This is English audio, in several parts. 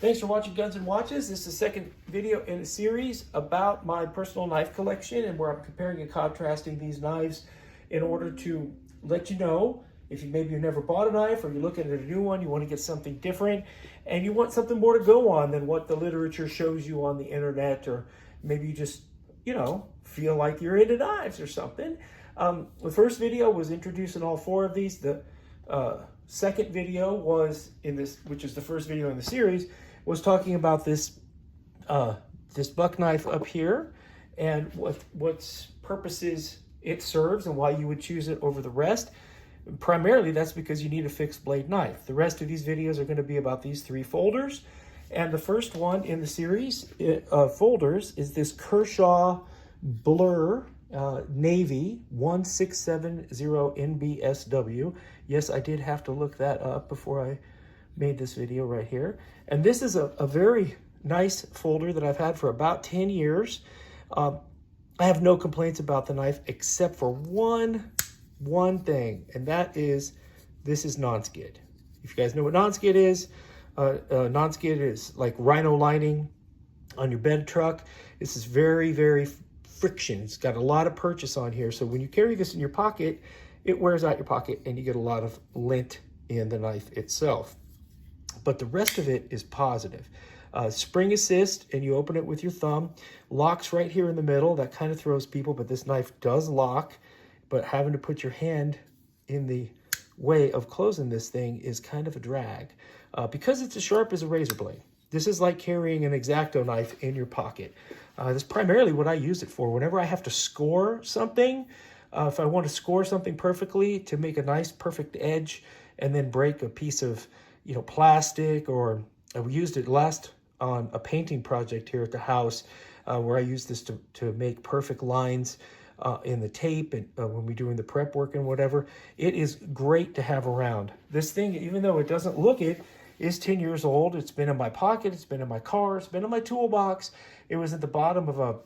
Thanks for watching Guns and Watches. This is the second video in a series about my personal knife collection and where I'm comparing and contrasting these knives in order to let you know if maybe you've never bought a knife or you're looking at a new one, you want to get something different and you want something more to go on than what the literature shows you on the internet, or maybe you just, feel like you're into knives or something. The first video was introducing all four of these. The second video was which is the first video in the series, was talking about this this buck knife up here and what purposes it serves and why you would choose it over the rest. Primarily, that's because you need a fixed blade knife. The rest of these videos are going to be about these three folders. And the first one in the series of folders is this Kershaw Blur Navy 1670 NBSW. Yes, I did have to look that up before I made this video right here. And this is a very nice folder that I've had for about 10 years. I have no complaints about the knife except for one thing, and that is this is non-skid. If you guys know what non-skid is, non-skid is like rhino lining on your bed truck. This is very, very friction. It's got a lot of purchase on here, so when you carry this in your pocket, it wears out your pocket and you get a lot of lint in the knife itself. But the rest of it is positive. Spring assist, and you open it with your thumb. Locks right here in the middle. That kind of throws people, but this knife does lock. But having to put your hand in the way of closing this thing is kind of a drag because it's as sharp as a razor blade. This is like carrying an X-Acto knife in your pocket. That's primarily what I use it for. Whenever I have to score something, if I want to score something perfectly to make a nice perfect edge and then break a piece of plastic, or we used it last on a painting project here at the house where I used this to make perfect lines in the tape and when we're doing the prep work and whatever. It is great to have around. This thing, even though it doesn't look it, is 10 years old. It's been in my pocket, it's been in my car, it's been in my toolbox. It was at the bottom of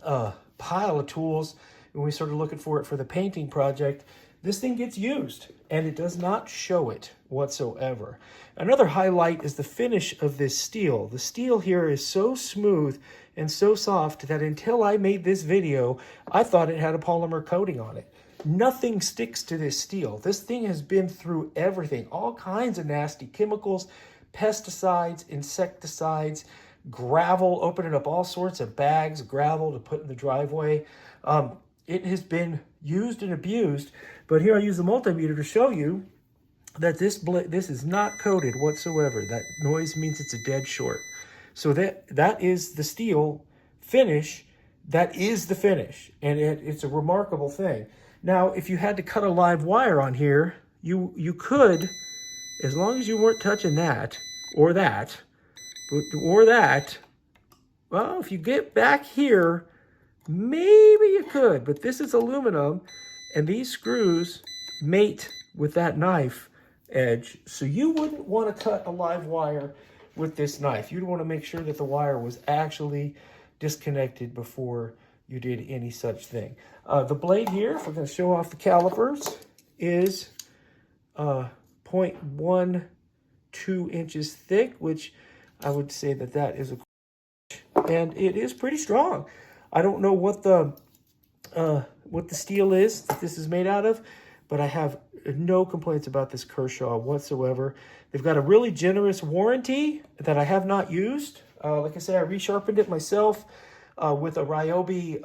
a pile of tools when we started looking for it for the painting project. This thing gets used and it does not show it whatsoever. Another highlight is the finish of this steel. The steel here is so smooth and so soft that until I made this video, I thought it had a polymer coating on it. Nothing sticks to this steel. This thing has been through everything, all kinds of nasty chemicals, pesticides, insecticides, gravel, opening up all sorts of bags of gravel to put in the driveway. It has been used and abused, but here I use the multimeter to show you that this is not coated whatsoever. That noise means it's a dead short. So that is the steel finish. That is the finish, and it's a remarkable thing. Now, if you had to cut a live wire on here, you could, as long as you weren't touching that, or that. Well, if you get back here, maybe you could, but this is aluminum, and these screws mate with that knife edge, so you wouldn't want to cut a live wire with this knife. You'd want to make sure that the wire was actually disconnected before you did any such thing. The blade here, if we're going to show off the calipers, is 0.12 inches thick, which I would say that is and it is pretty strong. I don't know what the steel is that this is made out of, but I have no complaints about this Kershaw whatsoever. They've got a really generous warranty that I have not used. Like I said, I resharpened it myself with a Ryobi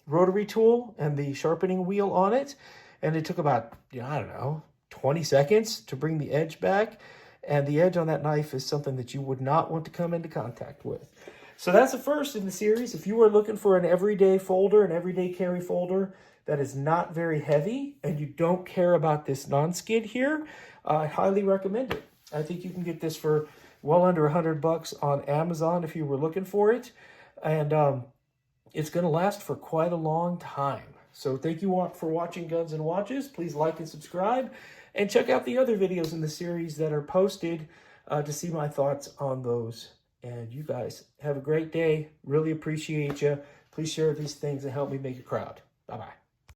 rotary tool and the sharpening wheel on it. And it took about, 20 seconds to bring the edge back. And the edge on that knife is something that you would not want to come into contact with. So that's the first in the series. If you are looking for an everyday folder, an everyday carry folder that is not very heavy, and you don't care about this non-skid here, I highly recommend it. I think you can get this for well under $100 on Amazon if you were looking for it. And it's going to last for quite a long time. So thank you for watching Guns and Watches. Please like and subscribe. And check out the other videos in the series that are posted to see my thoughts on those. And you guys have a great day. Really appreciate you. Please share these things and help me make a crowd. Bye-bye.